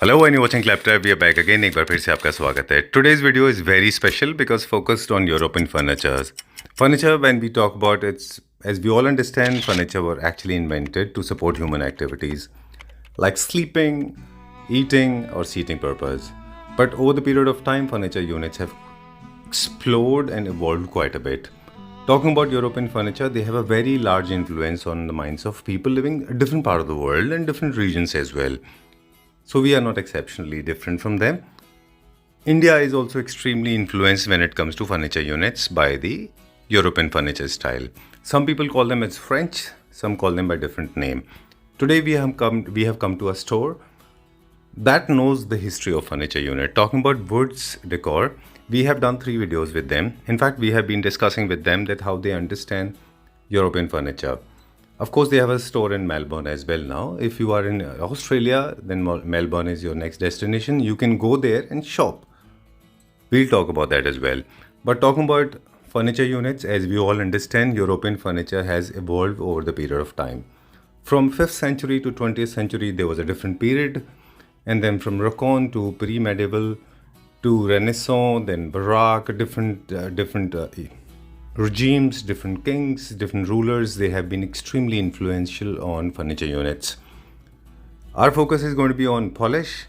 Hello and you're watching Claptrap. We are back again. एक बार फिर से आपका स्वागत है. Today's video is very special because focused on European furnitures. Furniture, when we talk about it, as we all understand, furniture were actually invented to support human activities like sleeping, eating, or seating purpose. But over the period of time, furniture units have explored and evolved quite a bit. Talking about European furniture, they have a very large influence on the minds of people living in a different part of the world and different regions as well. So we are not exceptionally different from them. India is also extremely influenced when it comes to furniture units by the European furniture style. Some people call them as French, some call them by different name. Today we have come to a store that knows the history of furniture unit. Talking about Woods Decor, we have done 3 videos with them. In fact, we have been discussing with them that how they understand European furniture. Of course, they have a store in Melbourne as well now. If you are in Australia, then Melbourne is your next destination. You can go there and shop. We'll talk about that as well. But talking about furniture units, as we all understand, European furniture has evolved over the period of time. From 5th century to 20th century, there was a different period. And then from Rococo to pre-medieval to Renaissance, then Baroque, different regimes, different kings, different rulers, they have been extremely influential on furniture units. Our focus is going to be on polish,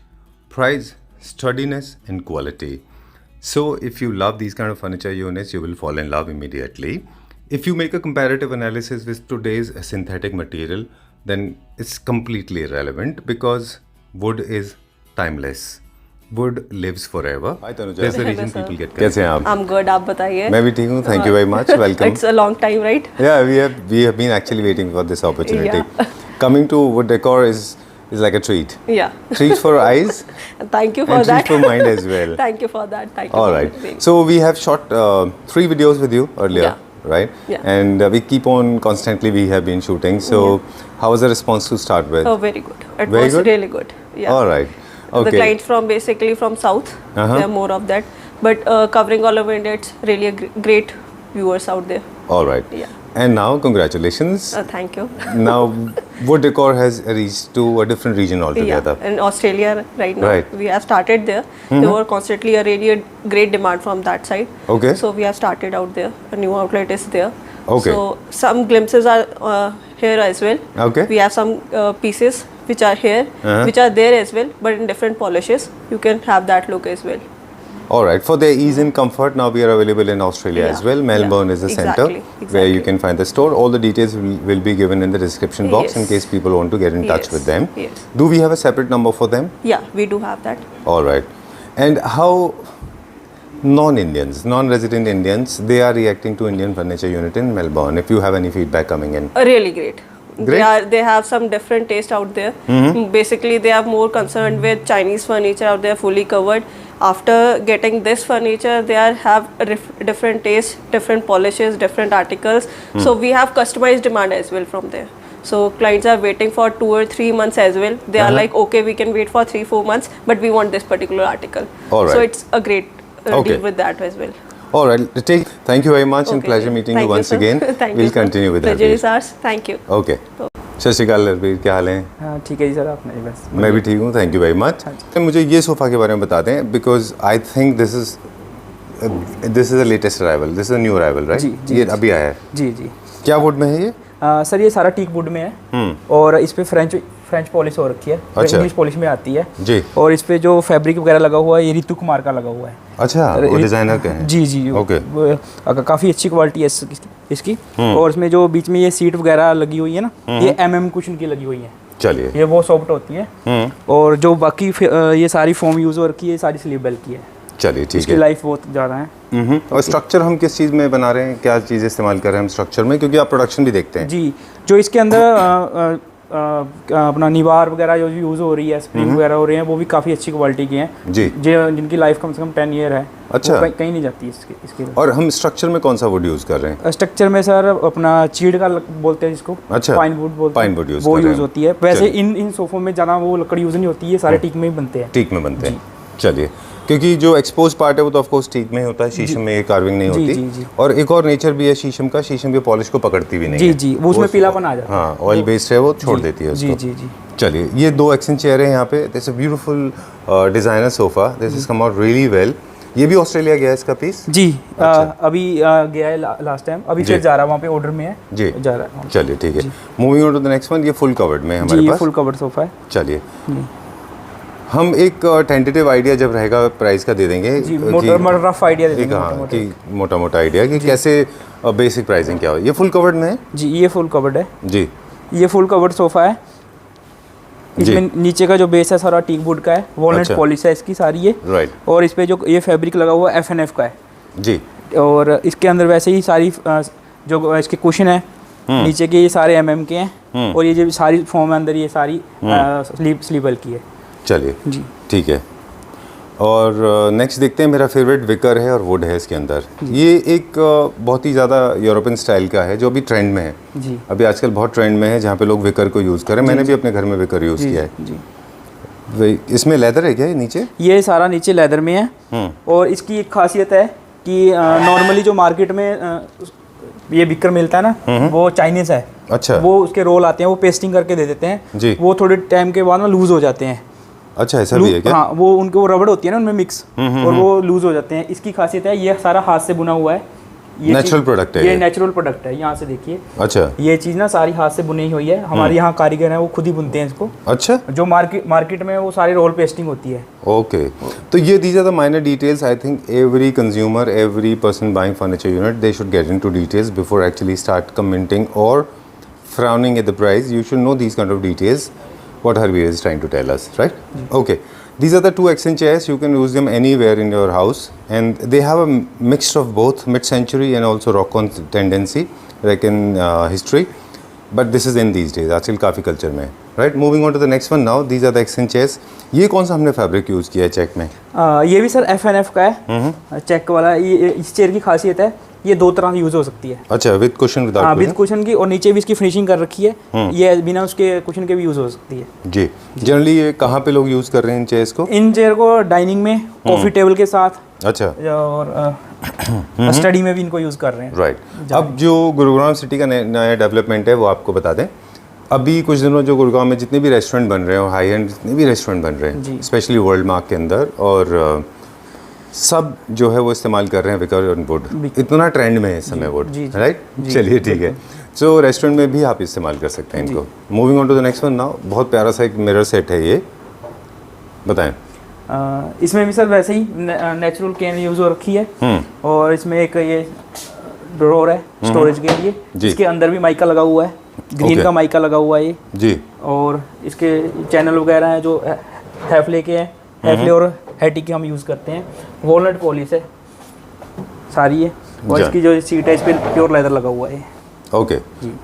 price, sturdiness and quality. So if you love these kind of furniture units, you will fall in love immediately. If you make a comparative analysis with today's synthetic material, then it's completely irrelevant because wood is timeless. Wood lives forever. Hi Tanuja. That's the reason people get. कैसे हैं आप? I'm good. आप बताइए. मैं भी ठीक हूँ. Thank you very much. Welcome. It's a long time, right? Yeah, we have been actually waiting for this opportunity. Yeah. Coming to Wood Decor is like a treat. Yeah. Treat for eyes. Thank you for and that. Treat for mind as well. Thank you for that. Thank you. All right. So we have shot 3 videos with you earlier. Yeah. Right? Yeah. And we keep on constantly. We have been shooting. So how was the response to start with? Oh, very good. It Very was good? really good. Yeah. All right. Okay. The clients from basically from south. There are more of that, but covering all over India, it's really a great viewers out there. All right. Yeah. And now, congratulations. Thank you. Now, Wood Decor has reached to a different region altogether. Yeah. In Australia right now, Right. we have started there. There were constantly a really great demand from that side. Okay. So we have started out there. A new outlet is there. Okay. So some glimpses are here as well. Okay. We have some pieces which are here, which are there as well, but in different polishes. You can have that look as well. All right. For their ease and comfort, now we are available in Australia as well. Melbourne is the center where you can find the store. All the details will be given in the description box in case people want to get in touch with them. Yes. Do we have a separate number for them? Yeah, we do have that. All right. And how non-Indians, non-resident Indians, they are reacting to Indian furniture unit in Melbourne? If you have any feedback coming in. Really great. Great. They have some different taste out there. Basically, they are more concerned with Chinese furniture out there, fully covered. After getting this furniture, they have different taste, different polishes, different articles. So we have customized demand as well from there. So clients are waiting for 2 or 3 months as well. They are like, okay, we can wait for 3-4 months, but we want this particular article. All right. So it's a great deal with that as well. All right, Ritik, thank you very much and pleasure meeting you once again. We'll continue with that. Pleasure is ours. Thank you. Okay. सत श्री अकाल रवीर, क्या हाल है? हाँ ठीक है जी sir, आपने बस मैं भी ठीक हूँ, थैंक यू वेरी मच। मुझे ये सोफ़ा के बारे में बता दें, because I think this is a latest arrival, this is a new arrival, right? जी, ये अभी आया है। जी जी। क्या वुड में है ये? सर ये सारा टीक वुड में है और इस पे फ्रेंच पॉलिश हो रखी है। अच्छा। इंग्लिश पॉलिश में आती है जी। और इस पे जो फैब्रिक वगैरह लगा हुआ है ये रितु कुमार का लगा हुआ है। अच्छा, वो डिज़ाइनर का है? जी जी। ओके। काफ़ी अच्छी क्वालिटी है इसकी और इसमें जो बीच में ये सीट वगैरह लगी हुई है ना, ये कुशन की लगी हुई है। चलिए। ये वो सॉफ्ट होती है और जो बाकी ये सारी फोम यूज़ हो रखी है, ये सारी स्लीव बेल की है। चलिए ठीक है। इसकी लाइफ बहुत ज़्यादा है। और स्ट्रक्चर हम किस चीज़ में बना रहे हैं, क्या चीज़ इस्तेमाल कर रहे हैं हम स्ट्रक्चर में, क्योंकि आप प्रोडक्शन भी देखते हैं? जी, जो इसके अंदर अपना निवार वगैरह जो यूज़ हो रही है, स्प्रिंग वगैरह हो रहे हैं, वो भी काफ़ी अच्छी क्वालिटी की हैं जी, जिनकी लाइफ कम से कम 10 ईयर है। अच्छा। कहीं नहीं जाती इसके। और हम स्ट्रक्चर में कौन सा वुड यूज़ कर रहे हैं? स्ट्रक्चर में सर अपना चीड़ का बोलते हैं जिसको। अच्छा। पाइन वुड बोलते हैं। पाइन वुड यूज़ वो यूज़ होती है। वैसे इन सोफों में ज़्यादा वो लकड़ी यूज़ नहीं होती है, सारे टीक में ही बनते हैं। टीक में बनते हैं। चलिए, क्योंकि जो एक्सपोज पार्ट है वो तो ऑफ कोर्स टीक में होता है, शीशम में ये कार्विंग नहीं होती। जी। और एक और नेचर भी है शीशम का, शीशम के पॉलिश को पकड़ती भी नहीं है। जी, वो उसमें पीलापन आ जाता है। हाँ, ऑयल बेस्ड है, वो छोड़ देती है उसको। जी। चलिए, ये 2 एक्शन चेयर है यहाँ पे. This a beautiful designer sofa. This is come out really well. ये भी ऑस्ट्रेलिया गया है इसका पीस? जी. अभी गया है लास्ट टाइम, अभी फिर जा रहा है वहाँ पे, ऑर्डर में है जी, जा रहा है. चलिए ठीक है. Moving on to the next one. ये फुल कवर्ड में है हमारे जी, ये पास. फुल कवर्ड सोफा है. चलिए, हम एक टेंटेटिव आइडिया जब रहेगा प्राइस का दे देंगे. जी, मोटा रफ आइडिया दे देंगे. हाँ, कि मोटा मोटा आइडिया कि कैसे बेसिक प्राइसिंग क्या हो. ये फुल कवर्ड में है? जी, ये फुल कवर्ड है. जी, ये फुल कवर्ड सोफ़ा है. इसमें नीचे का जो बेस है सारा टीक वुड का है, वॉलनट अच्छा. पॉलिश है इसकी सारी ये. राइट. और इस पे जो ये फैब्रिक लगा हुआ है FNF का है. जी. और इसके अंदर वैसे ही सारी जो इसके कुशन है नीचे के, ये सारे MM के हैं. और ये जो सारी फॉर्म है अंदर, ये सारी स्लीवल की है. चलिए जी, ठीक है. और नेक्स्ट देखते हैं. मेरा फेवरेट विकर है और वुड है इसके अंदर. ये एक बहुत ही ज़्यादा यूरोपियन स्टाइल का है जो अभी ट्रेंड में है. जी, अभी आजकल बहुत ट्रेंड में है जहाँ पे लोग विकर को यूज़ करें. मैंने भी अपने घर में विकर यूज़ किया है. जी. इसमें लेदर है क्या ये नीचे? ये सारा नीचे लेदर में है. और इसकी एक खासियत है कि नॉर्मली जो मार्केट में ये विकर मिलता है ना, वो चाइनीज़ है. अच्छा. वो उसके रोल आते हैं, वो पेस्टिंग करके दे देते हैं. जी. वो थोड़े टाइम के बाद ना लूज़ हो जाते हैं. अच्छा, ऐसा भी है क्या? हाँ, वो उनके वो रबड़ होती है ना उनमें मिक्स, और वो लूज हो जाते हैं. इसकी खासियत है ये सारा हाथ से बुना हुआ है. ये नेचुरल प्रोडक्ट है ये नेचुरल प्रोडक्ट है. यहाँ से देखिए. अच्छा. ये चीज़ ना सारी हाथ से बुनी हुई है. हमारे यहाँ कारीगर हैं, वो खुद ही बुनते हैं इसको. अच्छा. जो मार्केट में वो सारी रोल पेस्टिंग होती है. ओके. तो ये these are the minor details. I think every consumer, every person buying furniture unit, they should get into details before actually start commenting और frowning at the price. You should know these kind of details what Harveer is trying to tell us, right? Okay. These are the 2 accent chairs. You can use them anywhere in your house, and they have a mix of both mid-century and also rock-on tendency, like in history. But this is in these days. आजकल काफ़ी culture में है, right? Moving on to the next one now. These are the accent chairs. ये कौन सा हमने fabric use किया है चेक में? ये भी सर FNF का है, चेक वाला. ये इस चेयर की खासियत है, ये 2 तरह यूज़ हो सकती है. अच्छा, विद कुशन विदाउट? हाँ, विद कुशन की, और नीचे भी इसकी फिनिशिंग कर रखी है. ये बिना उसके कुशन के भी यूज़ हो सकती है. जी. जनरली ये कहाँ पे लोग यूज़ कर रहे हैं इन चेयर्स को? इन चेयर को डाइनिंग में, कॉफ़ी टेबल के साथ. अच्छा. और स्टडी में भी इनको यूज़ कर रहे हैं. राइट. अब जो गुरुग्राम सिटी का नया डेवलपमेंट है वो आपको बता दें. अभी कुछ दिनों जो गुरुग्राम में जितने भी रेस्टोरेंट बन रहे हैं, हाई एंड जितने भी रेस्टोरेंट बन रहे हैं, स्पेशली वर्ल्ड मार्क के अंदर, और सब जो है वो इस्तेमाल कर रहे हैं विकर और वुड. इतना ट्रेंड में है इस समय वुड, राइट? चलिए ठीक है. सो रेस्टोरेंट में भी आप इस्तेमाल कर सकते हैं इनको. Moving on to the next one now. बहुत प्यारा सा एक मिरर सेट है ये, बताएं. इसमें भी सर वैसे ही नेचुरल कैन यूज़ हो रखी है. और इसमें एक ये ड्रॉर है स्टोरेज के लिए. इसके अंदर भी माइका लगा हुआ है, ग्रीन का माइका लगा हुआ है ये जी. और इसके चैनल वगैरह हैं जो हैफले के हैं, हैफले और हैटी के हम यूज़ करते हैं. वॉलनट पॉलिश है सारी है. और इसकी जो सीट है इस पर प्योर लेदर लगा हुआ है. Okay,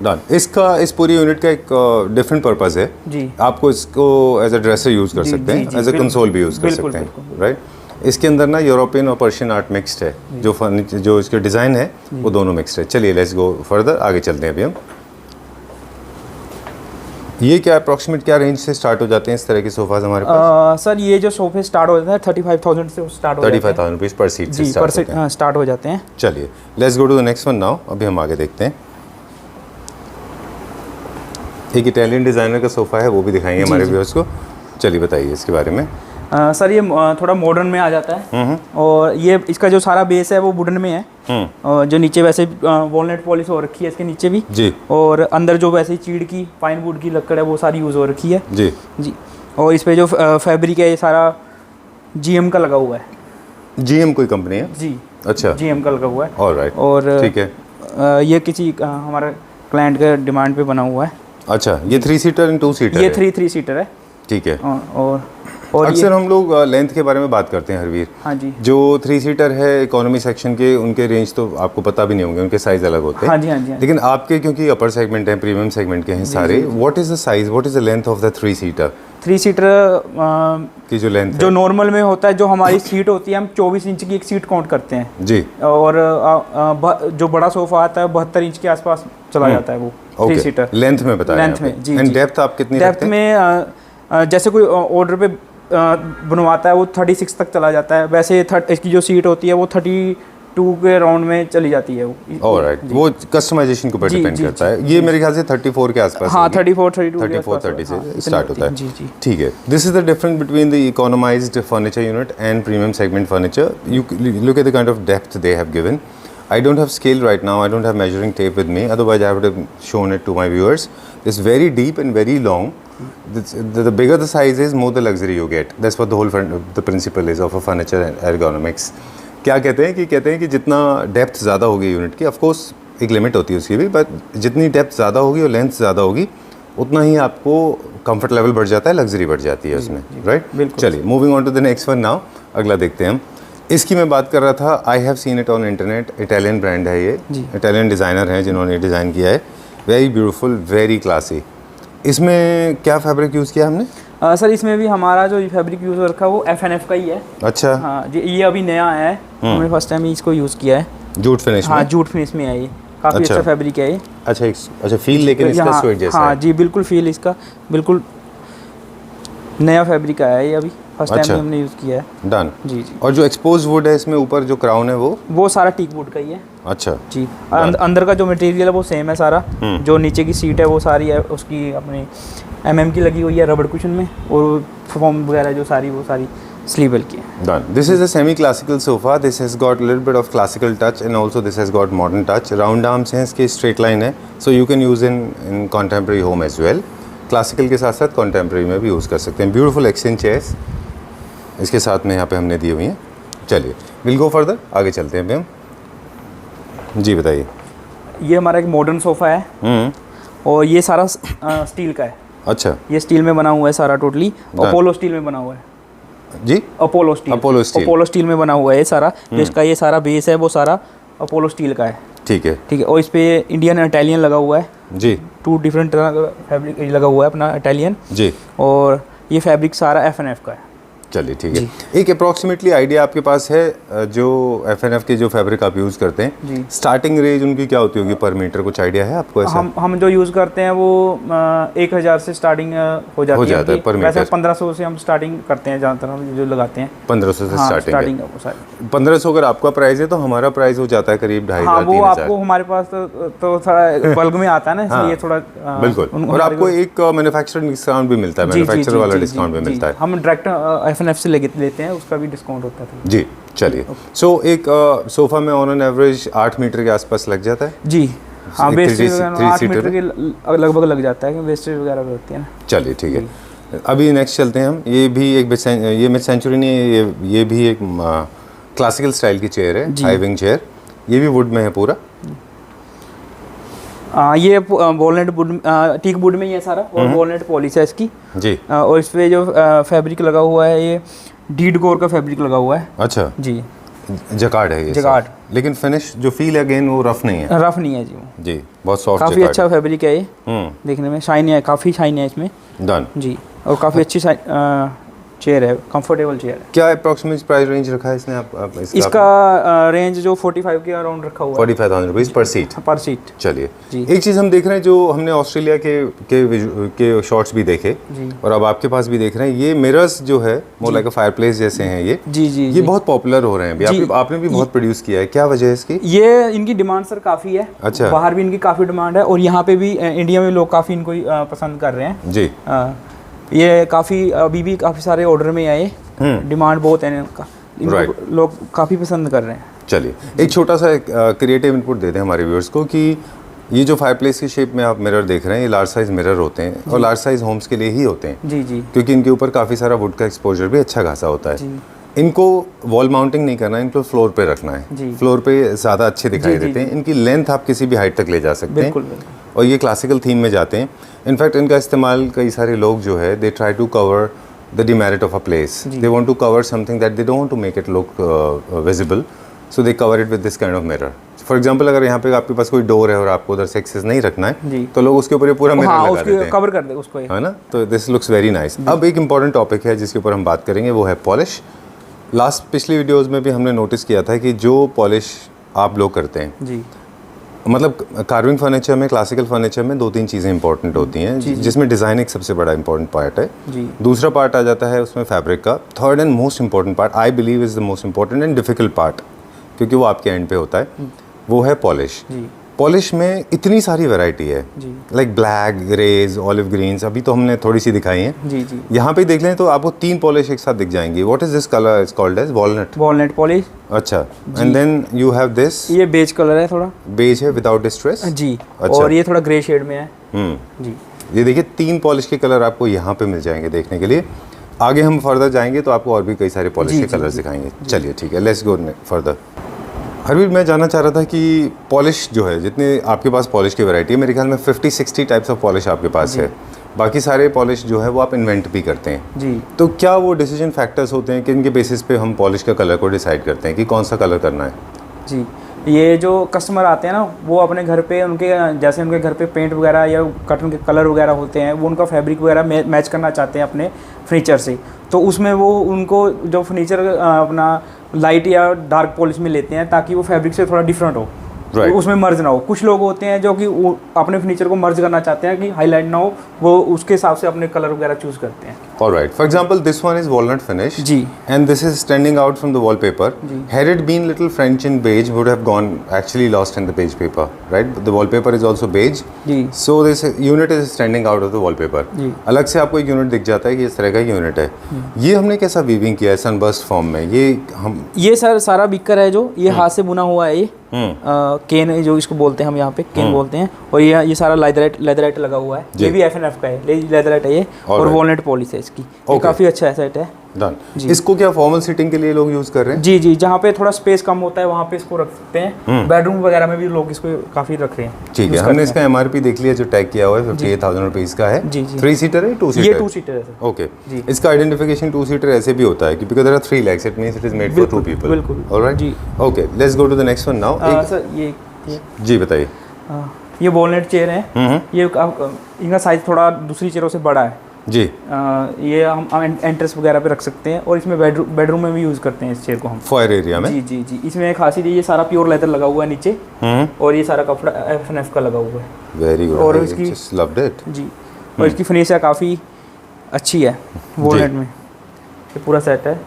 done. इसका इस पूरी यूनिट का एक डिफरेंट पर्पस है जी. आपको इसको एज अ ड्रेसर यूज़ कर सकते हैं, एज अ कंसोल भी यूज़ कर सकते हैं, राइट? इसके अंदर ना यूरोपियन और पर्शियन आर्ट मिक्स्ड है. जो फर्नीचर, जो इसके डिज़ाइन है वो दोनों मिक्स्ड है. चलिए लेट्स गो फर्दर, आगे चलते हैं अभी हम. ये क्या अप्रॉक्सीमेट क्या रेंज से स्टार्ट हो जाते हैं इस तरह के सोफाज हमारे पास? सर ये जो सोफे स्टार्ट हो जाते हैं 35,000 से स्टार्ट हो जाते हैं. 35,000 रुपीज़ पर सीट से स्टार्ट हो जाते हैं. चलिए let's go to the next one now. अभी हम आगे देखते हैं. एक इटालियन डिज़ाइनर का सोफ़ा है, वो भी दिखाएंगे हमारे व्यूअर्स को. चलिए बताइए इसके बारे में. सर ये थोड़ा मॉडर्न में आ जाता है. और ये इसका जो सारा बेस है वो वुडन में है. और जो नीचे वैसे वॉलनट पॉलिश हो रखी है इसके नीचे भी जी. और अंदर जो वैसे चीड़ की फाइन वुड की लकड़ है वो सारी यूज़ हो रखी है जी जी. और इस पे जो फैब्रिक है ये सारा GM का लगा हुआ है. GM कोई कंपनी है जी? अच्छा, GM का लगा हुआ है. ऑलराइट, और ठीक है. ये किसी हमारा क्लाइंट के डिमांड पे बना हुआ है. अच्छा, ये 3 सीटर एंड 2 सीटर? ये 3 सीटर है. ठीक है. और अक्सर हम लोग लेंथ के बारे में बात करते हैं हरवीर. हाँ जी. जो 3 सीटर है इकोनॉमी सेक्शन के, उनके रेंज तो आपको पता भी नहीं होंगे, उनके साइज अलग होते हैं. हाँ जी, हाँ जी. लेकिन आपके क्योंकि अपर सेगमेंट है, प्रीमियम सेगमेंट के हैं सारे, what is the size, what is the length of the 3 seater? 3 seater की जो लेंथ जो नॉर्मल में होता है, जो हमारी सीट होती है, हम 24 इंच की एक सीट काउंट करते हैं जी. और जो बड़ा सोफा आता है 72 इंच के आसपास चला जाता है वो 3 सीटर. लेंथ में बताया, लेंथ में जी. एंड डेप्थ आप कितनी डेप्थ में जैसे कोई ऑर्डर पे बनवाता है वो 36 तक चला जाता है. वैसे इसकी जो सीट होती है वो 32 32 के राउंड में चली जाती है वो। ऑलराइट, वो कस्टमाइजेशन के ऊपर जी, डिपेंड जी, करता है। ये मेरे ख्याल से 34 के आसपास हाँ होगी। 34 32 के 34 आसपास 30 हाँ, से इतनी स्टार्ट होती होता है। जी जी। ठीक है, this is the difference between the economised furniture unit and premium segment furniture. You look at the kind of depth they have given. I don't have scale right now. I don't have measuring tape with me. Otherwise, I would have shown it to my viewers. It's very deep and very long. The bigger the size is, more the luxury you get. That's what the whole the principle is of a furniture ergonomics. क्या कहते हैं कि जितना depth ज़्यादा होगी unit की, of course एक limit होती है उसकी भी, बट जितनी डेप्थ ज़्यादा होगी और लेंथ ज़्यादा होगी, उतना ही आपको कंफर्ट लेवल बढ़ जाता है, लग्जरी बढ़ जाती है उसमें, राइट? चलिए, moving on to the next one now. अगला देखते हैं हम। इसकी मैं बात कर रहा था, I have seen it on internet. Italian brand है ये, इटालियन डिज़ाइनर हैं जिन्होंने डिज़ाइन किया है। Very beautiful, very classy. इसमें क्या फैब्रिक यूज़ किया हमने? सर इसमें भी हमारा जो फैब्रिक यूज़ रखा है वो FNF का ही है। अच्छा, हाँ जी, ये अभी नया आया है, हमने फर्स्ट टाइम इसको यूज़ किया है। जूट फिनिश हाँ में? जूट फिनिश में है ये, काफ़ी अच्छा फैब्रिक है ये। अच्छा फील लेकिन इसका स्वेट जैसा हाँ है। जी बिल्कुल, फील इसका बिल्कुल नया फैब्रिक आया है ये, अभी फर्स्ट अच्छा। टाइम हमने यूज़ किया है। डन। जी जी। और जो एक्सपोज वुड है इसमें ऊपर जो क्राउन है वो सारा टीक वुड का ही है। अच्छा जी, अंदर का जो मटेरियल है वो सेम है सारा। जो नीचे की सीट है वो सारी है उसकी अपनी MM की लगी हुई है रबड़ कुशन में, और फॉर्म वगैरह जो सारी वो सारी स्लीवल की है। Done. This is a semi-classical sofa. This has got a little bit of classical touch and also this has got modern touch. Round arms हैं इसके, straight line है, so you can use in contemporary home as well. Classical के साथ साथ contemporary में भी use कर सकते हैं। Beautiful accent chairs इसके साथ में यहाँ पे हमने दी हुई हैं। चलिए, we'll go further, आगे चलते हैं हम। जी बताइए। ये हमारा एक मॉडर्न सोफ़ा है और ये सारा स्टील का है। अच्छा, ये स्टील में बना हुआ है सारा, टोटली अपोलो स्टील में बना हुआ है जी, अपोलो स्टील। अपोलो स्टील में बना हुआ है ये सारा। जो इसका ये सारा बेस है वो सारा अपोलो स्टील का है। ठीक है, ठीक है, और इस पे इंडियन इटालियन लगा हुआ है जी, 2 डिफरेंट तरह का फैब्रिक लगा हुआ है अपना इटालियन। जी, और ये फैब्रिक सारा FNF का है। चलिए ठीक है। एक अप्रॉक्सीमेटली आइडिया आपके पास है जो FNF के जो फैब्रिक आप यूज़ करते हैं, स्टार्टिंग रेंज उनकी क्या होती होगी पर मीटर? कुछ आइडिया है आपको ऐसा? हम जो यूज़ करते हैं वो 1000 से स्टार्टिंग हो जाती है पर मीटर। वैसे 1500 से हम स्टार्टिंग करते हैं, ज़्यादातर हम जो लगाते हैं 1500 से स्टार्टिंग है। है। 1500 अगर आपका प्राइस है तो हमारा प्राइस हो जाता है करीब 2500 हाँ, वो 3000। आपको हमारे पास तो थोड़ा बल्क में आता है ना, इसलिए थोड़ा बिल्कुल। और आपको एक मैन्युफैक्चरिंग डिस्काउंट भी मिलता है, मैन्युफैक्चर वाला डिस्काउंट भी मिलता है। हम डायरेक्ट FNF से लेते हैं, उसका भी डिस्काउंट होता है। जी, चलिए। सो एक सोफ़ा में ऑन एन एवरेज 8 मीटर के आसपास लग जाता है जी। हाँ, वेस्टेज 8 सीटर मीटर के लगभग लग जाता है, क्योंकि वेस्टेज वगैरह भी होती है ना। चलिए ठीक है, अभी नेक्स्ट चलते हैं हम। ये भी एक ये मिड सेंचुरी नहीं है, ये भी एक क्लासिकल स्टाइल की चेयर है, हाई विंग चेयर। ये भी वुड में है पूरा। ये वॉलनट वुड, टीक वुड में ही है सारा, और वॉलनट पॉलिश है इसकी जी। और इस पे जो फैब्रिक लगा हुआ है ये डीड गोर का फैब्रिक लगा हुआ है। अच्छा जी, जकार्ड है ये जकार्ड। लेकिन फिनिश जो फील है अगेन वो रफ नहीं है। रफ नहीं है जी वो। जी, बहुत सॉफ्ट काफ़ी अच्छा फैब्रिक है ये, देखने में शाइन है, काफ़ी शाइन है इसमें। डन जी, और काफ़ी अच्छी चेयर है, कंफर्टेबल चेयर है। क्या अप्रॉक्सीमेट प्राइस रेंज रखा है इसने आप इसका रेंज जो 45 के अराउंड रखा हुआ है। 45,000 रुपीज़ पर सीट। पर सीट। चलिए, जी। एक चीज़ हम देख रहे हैं, जो हमने ऑस्ट्रेलिया के शॉट्स भी देखे और अब आपके पास भी देख रहे हैं, ये मिरर्स जो है मोर लाइक अ फायरप्लेस जैसे हैं ये। जी जी, ये बहुत पॉपुलर हो रहे हैं अभी। आपने भी बहुत प्रोड्यूस किया है, क्या वजह है इसकी? ये इनकी डिमांड सर काफ़ी है। अच्छा। बाहर भी इनकी काफ़ी डिमांड है, और यहाँ पे भी इंडिया में लोग काफ़ी इनको पसंद कर रहे हैं जी। ये काफ़ी अभी भी काफ़ी सारे ऑर्डर में आए, डिमांड बहुत है इनका, इनको लोग काफ़ी पसंद कर रहे हैं। चलिए, एक छोटा सा क्रिएटिव इनपुट दे दें हमारे व्यूअर्स को कि ये जो फायरप्लेस की शेप में आप मिरर देख रहे हैं, ये लार्ज साइज मिरर होते हैं और लार्ज साइज होम्स के लिए ही होते हैं। जी जी। क्योंकि इनके ऊपर काफ़ी सारा वुड का एक्सपोजर भी अच्छा खासा होता है। इनको वॉल माउंटिंग नहीं करना है, इनको फ्लोर पे रखना है। फ्लोर पे ज़्यादा अच्छे दिखाई देते हैं। इनकी लेंथ आप किसी भी हाइट तक ले जा सकते हैं, और ये क्लासिकल थीम में जाते हैं। इनफैक्ट इनका इस्तेमाल कई सारे लोग जो है, they try to cover the demerit of a place. They want to cover something that they don't want to make it look visible, so they cover it with this kind of mirror. For example, अगर यहाँ पे आपके पास कोई door है और आपको उधर से एक्सेस नहीं रखना है, तो लोग उसके ऊपर ये पूरा मिरर लगा देते हैं, कवर कर दे उसको, है ना? तो दिस लुक्स वेरी नाइस। अब एक इंपॉर्टेंट टॉपिक है जिसके ऊपर हम बात करेंगे, वो है पॉलिश। पिछली वीडियोस में भी हमने नोटिस किया था कि जो पॉलिश आप लोग करते हैं जी, मतलब कार्विंग फर्नीचर में, क्लासिकल फर्नीचर में 2-3 चीज़ें इंपॉर्टेंट होती हैं, जिसमें डिज़ाइन एक सबसे बड़ा इंपॉर्टेंट पार्ट है। दूसरा पार्ट आ जाता है उसमें फैब्रिक का। Third and most important part, I believe is the most important and difficult part, क्योंकि वो आपके एंड पे होता है, वो है पॉलिश। पॉलिश में इतनी सारी वैरायटी है, like black, greys, olive greens, अभी तो हमने थोड़ी सी दिखाई हैं। जी जी। यहाँ पे देख लें तो आपको 3 पॉलिश एक साथ दिख जाएंगी। What is this colour? Is called as walnut. Walnut polish. अच्छा, and then you have this, ये बेज कलर है, थोड़ा बेज है विदाउट डिस्ट्रेस। जी। अच्छा। और ये थोड़ा ग्रे शेड में है। जी। ये देखिए 3 पॉलिश के कलर आपको यहाँ पे मिल जाएंगे देखने के लिए। आगे हम फर्दर जाएंगे तो आपको और भी कई सारे पॉलिश के कलर्स दिखाएंगे। चलिए ठीक है, लेट्स गो फर्दर। हरवीर, मैं जानना चाह रहा था कि पॉलिश जो है, जितने आपके पास पॉलिश की वैरायटी है, मेरे ख्याल में 50-60 टाइप्स ऑफ पॉलिश आपके पास है। बाकी सारे पॉलिश जो है वो आप इन्वेंट भी करते हैं। जी। तो क्या वो डिसीजन फैक्टर्स होते हैं कि इनके बेसिस पे हम पॉलिश का कलर को डिसाइड करते हैं कि कौन सा कलर करना है? जी, ये जो कस्टमर आते हैं ना, वो अपने घर पे उनके जैसे उनके घर पे पेंट वगैरह या कर्टन के कलर वगैरह होते हैं, वो उनका फैब्रिक वगैरह मैच करना चाहते हैं अपने फर्नीचर से। तो उसमें वो उनको जो फर्नीचर अपना लाइट या डार्क पॉलिश में लेते हैं ताकि वो फैब्रिक से थोड़ा डिफरेंट हो, Right. उसमें मर्ज ना हो। कुछ लोग होते हैं जो कि वो अपने फर्नीचर को मर्ज करना चाहते हैं कि हाईलाइट ना हो, वो उसके हिसाब से अपने कलर वगैरह चूज करते हैं। Alright. For example, this one is walnut finish. Ji. And this is standing out from the wallpaper. Had it been little French in beige, would have gone actually lost in the beige paper, right? The wallpaper is also beige. Ji. So this unit is standing out of the wallpaper. जी। अलग से आपको एक unit दिख जाता है कि इस तरह का यूनिट है। ये हमने कैसा वीविंग किया है सनबर्स्ट फॉर्म में? ये सर सारा बिकर है जो ये हाथ से बुना हुआ है। ये केन जो इसको बोलते हैं हम यहाँ पे केन बोलते हैं। और ये सारा लेदराइट लगा हुआ है। ये भी F&F का है, लेदराइट है ये। और वॉलनट पॉलिश है इसकी। ये काफ़ी अच्छा सेट है। डन। इसको क्या फॉर्मल सीटिंग के लिए लोग यूज कर रहे हैं? जी जी, जहाँ पे थोड़ा स्पेस कम होता है वहाँ पे इसको रख सकते हैं। बेडरूम वगैरह में भी लोग इसको काफ़ी रख रहे हैं। ठीक है, हमने इसका MRP देख लिया जो टैग किया हुआ है 58,000 रुपीज़ का है। जी जी। 3 सीटर है, 2 सीटर? ये 2 सीटर है सर। ओके। इसका आइडेंटिफिकेशन 2 सीटर ऐसे भी होता है कि because there are 3 legs, it means it is made for 2 people. बिल्कुल। ऑलराइट जी। Okay, let's go to the next one now. Sir ये जी बताइए। ये वॉलनट चेयर है। ये इनका साइज थोड़ा दूसरी चेयरों से बड़ा है जी। ये हम एंट्रेंस वगैरह पे रख सकते हैं और इसमें बेडरूम में भी यूज़ करते हैं इस चेयर को हम, फॉयर एरिया में। जी जी जी। इसमें खासी ये सारा प्योर लेदर लगा हुआ है नीचे और ये सारा कपड़ा F&F का लगा हुआ है। Very good. और इसकी जस्ट लव्ड इट जी। और इसकी फिनिश है काफ़ी अच्छी है वॉलनट में। ये पूरा सेट है।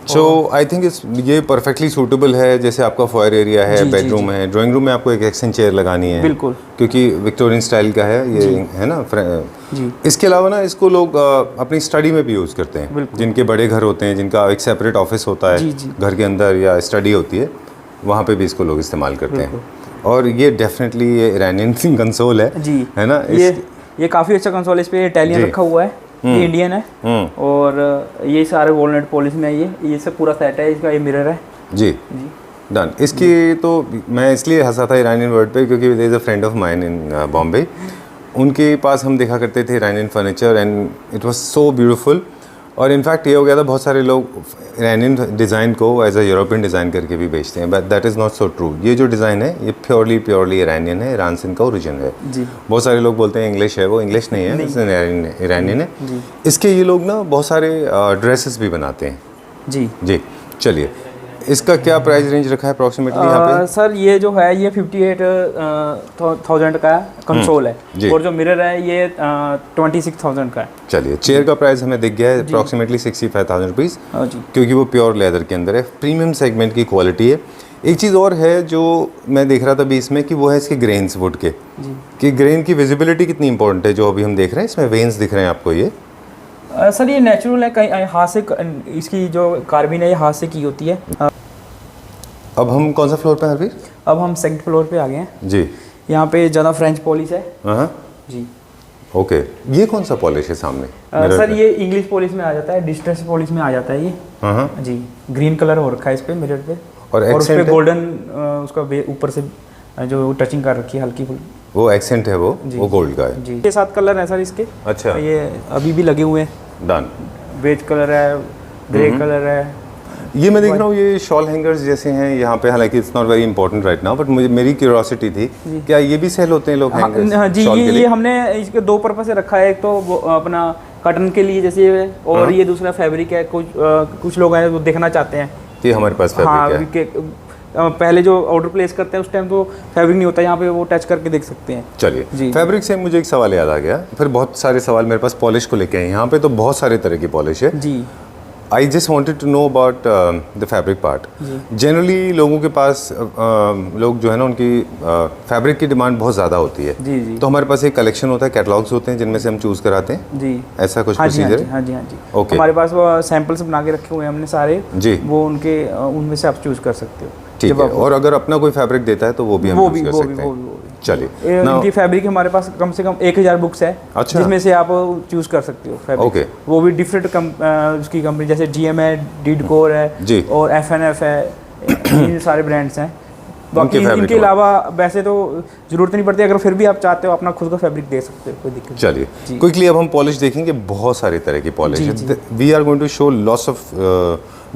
सो आई थिंक ये परफेक्टली सूटेबल है। जैसे आपका फॉयर एरिया है, बेडरूम है, ड्राइंग रूम में आपको एक एक्शन चेयर लगानी है, बिल्कुल, क्योंकि विक्टोरियन स्टाइल का है ये, है ना जी। इसके अलावा ना इसको लोग अपनी स्टडी में भी यूज़ करते हैं। जिनके बड़े घर होते हैं, जिनका एक सेपरेट ऑफिस होता है घर के अंदर या स्टडी होती है, वहाँ पे भी इसको लोग इस्तेमाल करते हैं। और ये डेफिनेटली ये ईरानियन कंसोल है जी, है ना? ये काफ़ी अच्छा कंसोल है। इस पे इटालियन रखा हुआ है, ये इंडियन है। और ये सारे वॉलनट पॉलिश में ये सब पूरा सेट है। इसका ये मिरर है जी। डन। इसकी तो मैं इसलिए हंसा था ईरानियन वर्ड पे क्योंकि there is a friend of mine in Bombay. उनके पास हम देखा करते थे Iranian furniture and it was so beautiful. और इनफैक्ट ये हो गया था, बहुत सारे लोग ईरानियन डिज़ाइन को एज अ यूरोपियन डिज़ाइन करके भी बेचते हैं, but that is not so true. ये जो डिज़ाइन है ये प्योरली ईरानियन है, ईरान से इनका ओरिजिन है जी। बहुत सारे लोग बोलते हैं इंग्लिश है, वो इंग्लिश नहीं है, ईरानियन है। इसके ये लोग ना बहुत सारे ड्रेसेस भी बनाते हैं जी जी। चलिए, इसका क्या प्राइस रेंज रखा है अप्रॉक्सीमेटली यहाँ पे? सर ये जो है ये 58,000 का कंसोल है और जो मिरर है ये 26,000 का है। चलिए, चेयर का प्राइस हमें दिख गया है अप्रॉक्सीमेटली 65,000 रुपीज़, क्योंकि वो प्योर लेदर के अंदर है, प्रीमियम सेगमेंट की क्वालिटी है। एक चीज़ और है जो मैं देख रहा था अभी इसमें कि वो है इसके ग्रेन्स वुड के, कि ग्रेन की विजिबिलिटी कितनी इंपॉर्टेंट है। जो अभी हम देख रहे हैं इसमें वेन्स दिख रहे हैं आपको, ये सर ये नेचुरल है, कहीं हाथ से इसकी जो कार्बिन है ये हाथ से की होती है। अब हम कौन सा फ्लोर पे हैं हरवीर? अब हम सेकंड फ्लोर पे आ गए हैं जी। यहाँ पे ज़्यादा फ्रेंच पॉलिश है जी। ओके, ये कौन सा पॉलिश है सामने? सर ये इंग्लिश पॉलिश में आ जाता है, डिस्ट्रेस पॉलिश में आ जाता है ये जी। ग्रीन कलर हो रखा है इस पे मिरर पे और उस पे गोल्डन उसका ऊपर से जो टचिंग कर रखी है हल्की फुल्की, वो एक्सेंट है, वो गोल्ड का है जी। ये 7 कलर है सर इसके। अच्छा, ये अभी भी लगे हुए हैं। डन। बेज कलर है, ग्रे कलर है। ये मैं देख रहा हूँ ये शॉल हैंगर्स जैसे हैं यहाँ पे, हालांकि it's not very important right now, but मेरी क्यूरियोसिटी थी क्या ये भी सेल होते हैं लोग हैंगर्स? हाँ जी, ये हमने इसके 2 पर्पस से रखा है। एक तो अपना कटन के लिए जैसे, और ये दूसरा फैब्रिक है। कुछ लोग हैं वो देखना चाहते हैं कि हमारे पास फैब्रिक है। पहले जो ऑर्डर प्लेस करते हैं उस टाइम तो फैब्रिक नहीं होता, यहाँ पे वो टच करके देख सकते हैं। चलिए, फैब्रिक से मुझे एक सवाल याद आ गया, फिर बहुत सारे सवाल मेरे पास पॉलिश को लेके हैं। यहाँ पे तो बहुत सारे तरह की पॉलिश है जी। I just wanted to know about the fabric part. Generally लोगों के पास लोग जो है ना उनकी फैब्रिक की डिमांड बहुत ज़्यादा होती है. जी जी. तो हमारे पास एक कलेक्शन होता है, कैटलॉग्स होते हैं जिनमें से हम चूज़ कराते हैं. जी. ऐसा कुछ हाँ जी, प्रोसीजर है? हाँ जी, हाँ जी. ओके. हमारे पास वो सैंपल्स बना के रखे हुए हैं हमने सारे. जी. वो उनके उनमें से आप चूज़ कर सकते हो. ठीक है. और अगर अपना कोई फैब्रिक देता है तो वो भी हम यूज़ कर सकते हैं. चलिए. इनकी फैब्रिक हमारे पास कम से कम 1000 बुक्स है. अच्छा. जिसमें से आप चूज कर सकते हो फैब्रिक. ओके. वो भी डिफरेंट उसकी कंपनी जैसे GM है, डीडकोर है जी. और FNF है. इन सारे ब्रांड्स हैं. बाकी इनके अलावा वैसे तो जरूरत नहीं पड़ती. अगर फिर भी आप चाहते हो अपना खुद का फैब्रिक दे सकते हो, कोई दिक्कत. चलिए क्विकली अब हम पॉलिश देखेंगे. बहुत सारे तरह की पॉलिश है. We are going to show lots of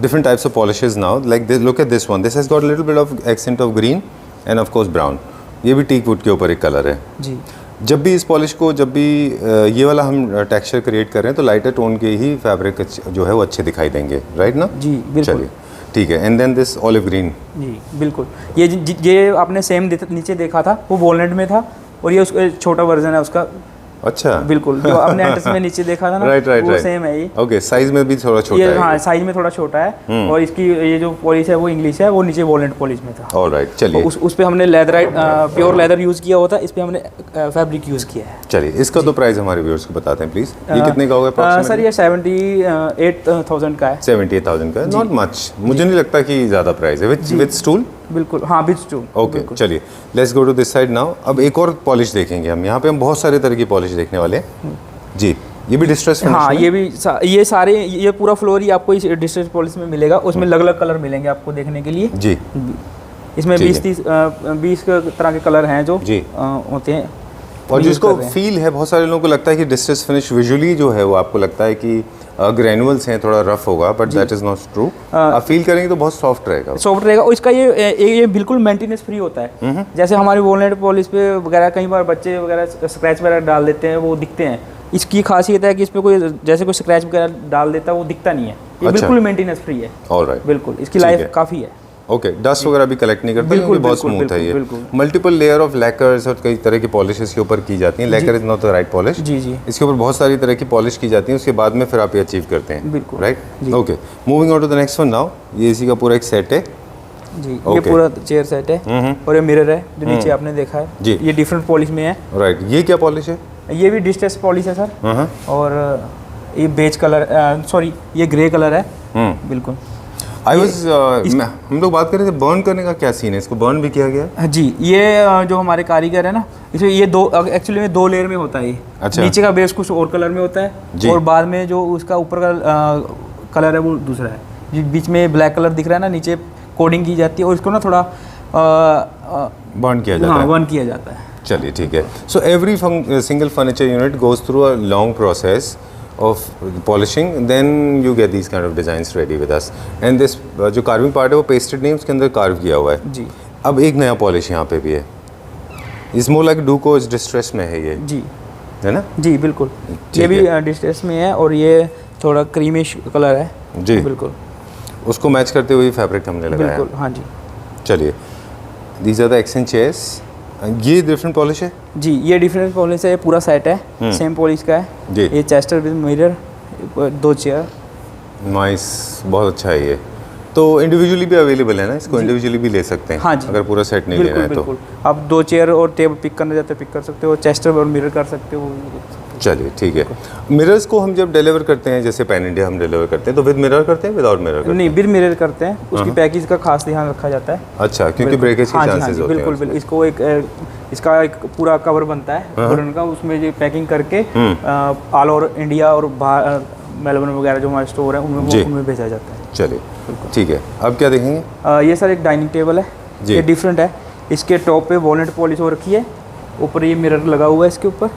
different types of polishes now. Like this, look at this one. This has got a little bit of accent of green and of course brown. ये भी teak wood के ऊपर एक colour है. जी. जब भी इस polish को ये वाला हम टेक्सचर क्रिएट कर रहे हैं तो लाइटर टोन के ही फैब्रिक जो है वो अच्छे दिखाई देंगे. राइट ना? जी बिल्कुल. चलिए ठीक है. And then this olive green. जी बिल्कुल. ये आपने सेम नीचे देखा था, वो वॉलनट में था और ये उसका छोटा वर्जन है उसका. अच्छा. बिल्कुल. जो आपने एंट्रेंस में नीचे देखा था ना, राइट वो सेम है ये. ओके. साइज में भी थोड़ा छोटा है. हाँ, साइज में थोड़ा छोटा है. और इसकी ये जो पॉलिश है वो इंग्लिश है, वो नीचे वॉलनट पॉलिश में था. ऑलराइट. चलिए उस पे हमने प्योर लेदर यूज़ किया होता है. इस पे हमने फैब्रिक यूज़ किया है. चलिए इसका तो प्राइस हमारे व्यूअर्स को बताते हैं प्लीज़. ये कितने का होगा? सर ये 78,000 का है. 78,000 का. Not much. मुझे नहीं लगता कि ज़्यादा प्राइस है. With stool. बिल्कुल. हाँ, विद स्टूल. ओके. चलिए let's go to this side now. अब एक और पॉलिश देखेंगे हम. यहाँ पे हम बहुत सारे तरह की पॉलिश देखने वाले हैं. जी. ये भी डिस्ट्रेस फिनिश. हाँ, ये भी ये पूरा फ्लोर ही आपको इस डिस्ट्रेस पॉलिश में मिलेगा. उसमें अलग अलग कलर मिलेंगे आपको देखने के लिए. जी. इसमें 20 तरह के कलर हैं जो जी होते हैं. और जिसको फील है, बहुत सारे लोगों को लगता है कि डिस्ट्रेस फिनिश विजुअली जो है वो आपको लगता है कि ग्रैनुअल्स हैं, थोड़ा रफ होगा, but that is not true. आप फील करेंगे तो बहुत सॉफ्ट रहेगा. सॉफ्ट रहेगा. और इसका ये बिल्कुल मेंटेनेंस फ्री होता है. जैसे हमारे वॉलनट पॉलिश पे वगैरह कई बार बच्चे वगैरह स्क्रैच वगैरह डाल देते हैं, वो दिखते हैं. इसकी खासियत है कि इस पे कोई जैसे कोई स्क्रैच वगैरह डाल देता है वो दिखता नहीं है. ये बिल्कुल मेंटेनेंस फ्री है. ऑलराइट. बिल्कुल. इसकी लाइफ काफ़ी है. ओके. डस्ट वगैरह भी कलेक्ट नहीं करता. बिल्कुल. बहुत स्मूथ है ये. मल्टीपल लेयर ऑफ लैकर्स और कई तरह की पॉलिशेस के ऊपर की जाती हैं. Lacquer is not the right polish. जी जी. इसके ऊपर बहुत सारी तरह की पॉलिश की जाती है. उसके बाद में फिर आप ये अचीव करते हैं. बिल्कुल. Right. Okay. Moving on to the next one now. ये इसी का पूरा एक सेट है. जी. ये पूरा चेयर सेट है. और ये मिरर है जो नीचे आपने देखा है. जी. ये डिफरेंट पॉलिश में है. राइट. ये क्या पॉलिश है? ये भी डिस्ट्रेस पॉलिश है सर. और ये बेज कलर, सॉरी ये ग्रे कलर है. बिल्कुल. आई वाज हम लोग बात कर रहे थे बर्न करने का. क्या सीन है? इसको बर्न भी किया गया? जी. ये जो हमारे कारीगर है ना, इसमें ये एक्चुअली में 2 लेयर में होता है ये. अच्छा. नीचे का बेस कुछ और कलर में होता है और बाद में जो उसका ऊपर का कलर है वो दूसरा है. बीच में ब्लैक कलर दिख रहा है ना, नीचे कोडिंग की जाती है और इसको ना थोड़ा बर्न किया जाता है. बर्न किया जाता है. चलिए ठीक है. So every single furniture unit goes through a long process of polishing, then you get these kind of designs ready with us. And this जो carving part है वो pasted नहीं, उसके अंदर carve किया हुआ है. जी. अब एक नया पॉलिश यहाँ पे भी है. It's more like Duco is distress में है ये. जी. है ना? जी बिल्कुल. ये भी डिस्ट्रेस में है और ये थोड़ा क्रीमिश कलर है. जी बिल्कुल. उसको मैच करते हुए फैब्रिक हमने लगाया. बिल्कुल. हाँ जी. चलिए. These are the accent chairs. ये डिफरेंट पॉलिश है? जी. ये डिफरेंट पॉलिश है. ये पूरा सेट है. सेम पॉलिश का है. जी. ये Chester with mirror, 2 chair. Nice. बहुत अच्छा है ये. तो इंडिविजुअली भी अवेलेबल है ना? इसको इंडिविजुअली भी ले सकते हैं. हाँ जी. अगर पूरा सेट नहीं लेना है तो. बिल्कुल. आप 2 चेयर और टेबल पिक करना चाहते हो पिक कर सकते हो. चेस्टर और मिरर कर सकते हो. चलिए ठीक है. मिरर्स को हम जब डिलीवर करते हैं, जैसे पैन इंडिया हम डिलीवर करते हैं, तो विद मिरर करते हैं विदाउट मिरर करते हैं? नहीं, विद मिरर करते हैं. उसकी पैकेज का खास ध्यान रखा जाता है. अच्छा. क्योंकि ब्रेकेज के चांसेस होते हैं. बिल्कुल बिल्कुल. इसको इसका एक पूरा कवर बनता है वुडन का. उसमें ये पैकिंग करके ऑल ओवर इंडिया और मेलबर्न वगैरह जो हमारे स्टोर है उनमें भेजा जाता है. चलिए ठीक है. अब क्या देखेंगे? ये सर एक डाइनिंग टेबल है. ये डिफरेंट है. इसके टॉप पे वॉलनट पॉलिश हो रखी है. ऊपर ये मिरर लगा हुआ है इसके ऊपर.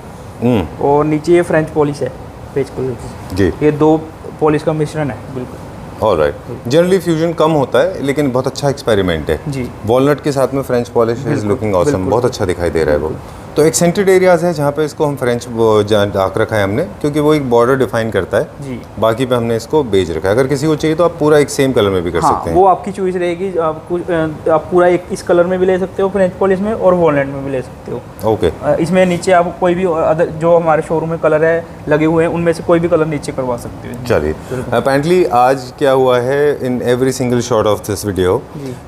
और नीचे ये फ्रेंच पॉलिश है, पेज पॉलिश. जी. ये 2 पॉलिश का मिश्रण है. बिल्कुल. ऑलराइट. जनरली फ्यूजन कम होता है लेकिन बहुत अच्छा एक्सपेरिमेंट है. जी. वॉलनट के साथ में French polish is looking awesome. बहुत अच्छा दिखाई दे रहा है वो. तो एक्सेंटेड एरियाज़ है जहाँ पे इसको हम फ्रेंच वो डाक रखा है हमने, क्योंकि वो एक बॉर्डर डिफाइन करता है जी। बाकी पे हमने इसको बेच रखा है। अगर किसी को चाहिए तो आप पूरा एक सेम कलर में भी कर हाँ, सकते हैं। वो आपकी चॉइस रहेगी, आप पूरा एक इस कलर में भी ले सकते हो फ्रेंच पॉलिश में, और वॉलनट में भी ले सकते हो। ओके, इसमें नीचे आप कोई भी अदर जो हमारे शोरूम में कलर है लगे हुए हैं उनमें से कोई भी कलर नीचे करवा सकते हो। चलिए। अपेरेंटली आज क्या हुआ है, in every single shot of this video